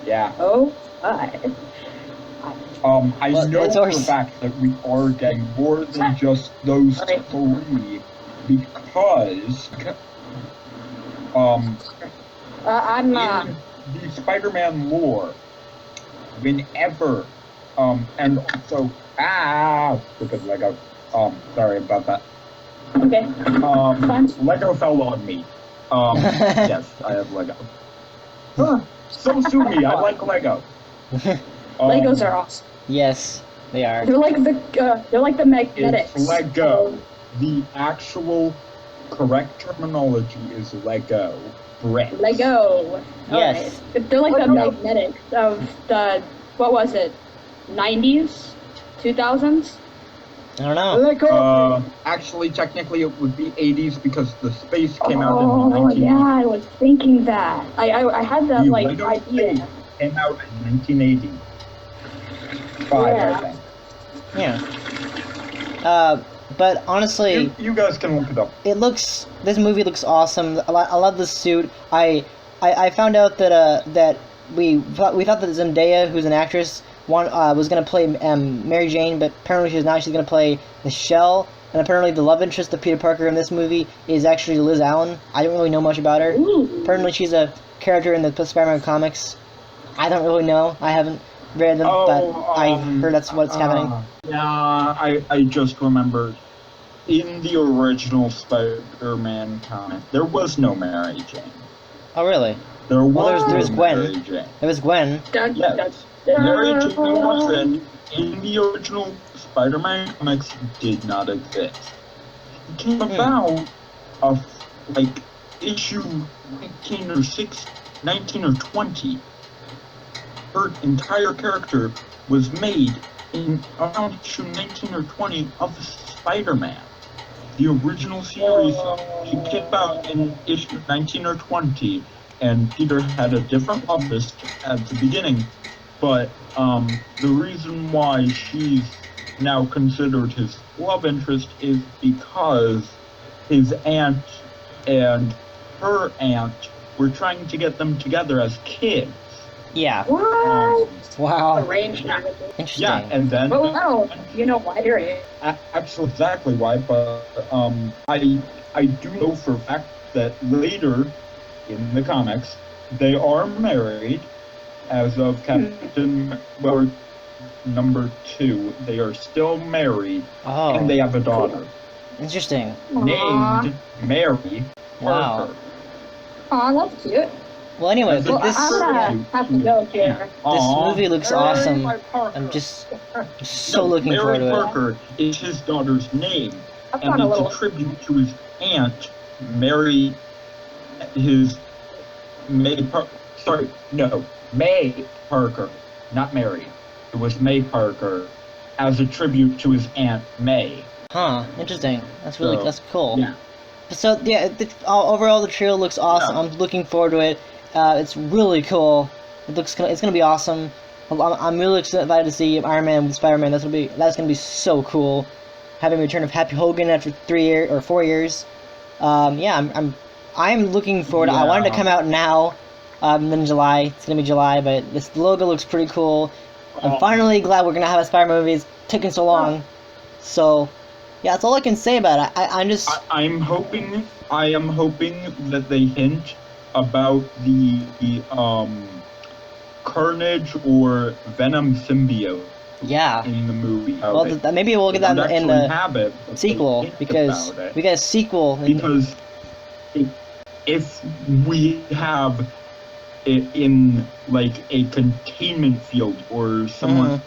Yeah. Oh, hi. I know for a fact that we are getting more than just those 3 because I'm in the Spider-Man lore, whenever and also stupid Lego. Sorry about that. okay. Lego fell on me. Yes, I have Lego. So sue me. I like Lego. Legos are awesome. Yes, they are. They're like the magnetics. It's Lego. The actual correct terminology is Lego bricks. Lego. Yes. Right. They're like the magnetics of the, what was it, 90s? 2000s? I don't know. Actually, technically, it would be 80s because the space came out in 1980. Yeah, I was thinking that. I had that, The like, Lego idea. space came out in 1980. 5, I think. Yeah. But honestly, You guys can look it up. this movie looks awesome. I love the suit. I found out that we thought that Zendaya, who's an actress, was gonna play Mary Jane, but apparently she's gonna play Michelle. And apparently the love interest of Peter Parker in this movie is actually Liz Allen. I don't really know much about her. Apparently she's a character in the Spider-Man comics. I don't really know. I haven't read them, but I heard that's what's happening. Yeah, I just remembered. In the original Spider-Man comic, there was no Mary Jane. Oh, really? There was there's no Gwen. Mary Jane. It was Gwen. Yes. Mary Jane Watson in the original Spider-Man comics did not exist. It came about of like issue 19 or 20. Her entire character was made in around issue 19 or 20 of Spider-Man. The original series came about in issue 19 or 20, and Peter had a different love interest at the beginning. But the reason why she's now considered his love interest is because his aunt and her aunt were trying to get them together as kids. Yeah. What? Wow. Arranged marriages. Interesting. Yeah, and then Well, no, you know why they're here. actually exactly why, but I do know for a fact that later in the comics they are married. As of Captain number 2, they are still married, Oh. and they have a daughter Interesting. named Mary Wow. Parker. Aw, that's cute. Well, anyway, Well, this I'm gonna have to go here. movie looks awesome. My Parker. I'm just so looking Mary forward to it. Parker is his daughter's name, I've and got a it's little. a tribute to his aunt, Mary. May Parker, not Mary. It was May Parker, as a tribute to his aunt May. Huh? Interesting. That's cool. Yeah. So yeah, overall the trailer looks awesome. Yeah. I'm looking forward to it. It's really cool. It's gonna be awesome. I'm really excited to see Iron Man with Spider-Man. That's gonna be so cool. Having a return of Happy Hogan after 4 years. Yeah, I'm looking forward. I wanted to come out now. In July. It's gonna be July, but this logo looks pretty cool. I'm finally glad we're gonna have a Spider-Man movie. It's taken so long. So, yeah, that's all I can say about it. I am hoping that they hint about the Carnage or Venom symbiote yeah. in the movie. Well, maybe we'll get that in the sequel, hint because about it. we got a sequel. Because if we have it in like a containment field, or someone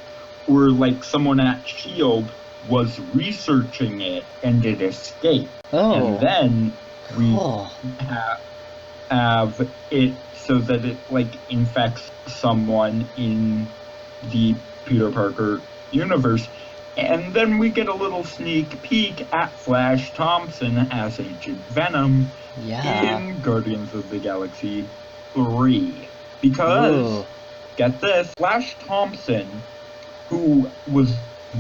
or like someone at SHIELD was researching it and it escaped, and then we have it so that it like infects someone in the Peter Parker universe, and then we get a little sneak peek at Flash Thompson as Agent Venom in Guardians of the Galaxy 3. Because, get this, Flash Thompson, who was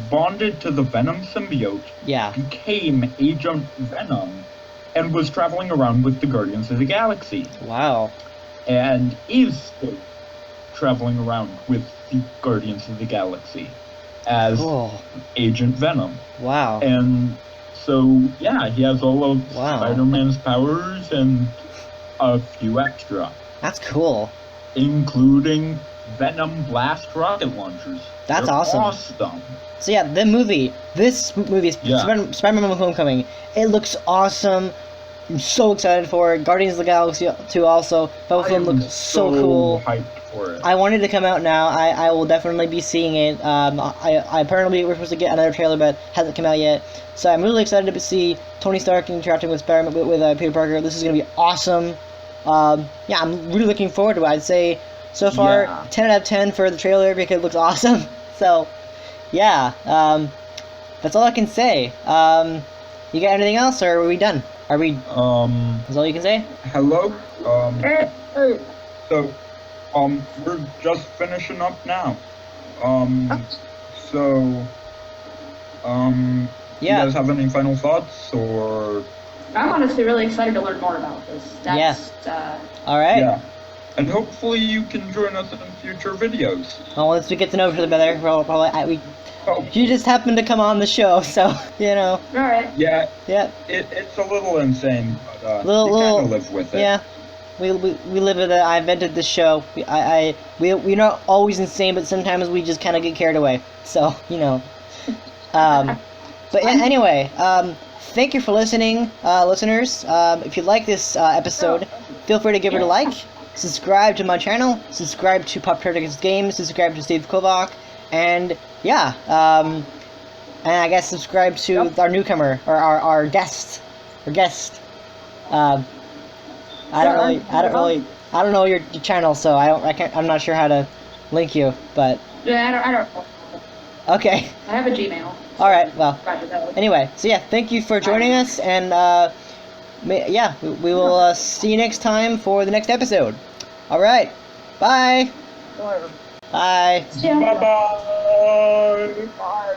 bonded to the Venom symbiote, became Agent Venom and was traveling around with the Guardians of the Galaxy. Wow. And is still traveling around with the Guardians of the Galaxy as Agent Venom. Wow. And so, yeah, he has all of Spider-Man's powers and a few extra. That's cool. Including Venom Blast rocket launchers. That's They're awesome. So yeah, this movie, Spider-Man Homecoming, it looks awesome. I'm so excited for it. Guardians of the Galaxy 2 also. Both of them look so cool. Hyped for it. I wanted to come out now. I will definitely be seeing it. I apparently we're supposed to get another trailer, but hasn't come out yet. So I'm really excited to see Tony Stark interacting with Spider-Man with Peter Parker. This is gonna be awesome. Yeah, I'm really looking forward to it. I'd say so far 10 out of 10 for the trailer because it looks awesome. So yeah, that's all I can say. You got anything else, or are we done? Are we? Is all you can say? Hello. So, we're just finishing up now. So, Yeah. You guys have any final thoughts, or? I'm honestly really excited to learn more about this. That's, All right. Yeah. And hopefully you can join us in future videos. Well, once we get to know each other better, we Oh, you just happened to come on the show, so you know. All right. yeah, Yeah. it's a little insane, but you Little- kind of live with it. Yeah. We live with it. I invented this show. We're not always insane, but sometimes we just kind of get carried away. So you know. But anyway, thank you for listening, listeners. If you like this episode, feel free to give it a like. Subscribe to my channel. Subscribe to poptartacus Games. Subscribe to Steve Kovoc, and yeah, and I guess subscribe to our newcomer or our guest. I don't know your channel, so I'm not sure how to link you, but Yeah, I don't. okay. I have a Gmail. All right. Well. Roger that. Anyway, so yeah, thank you for joining us, and we will see you next time for the next episode. All right. Bye. Bye. Bye. Yeah. Bye-bye. Bye.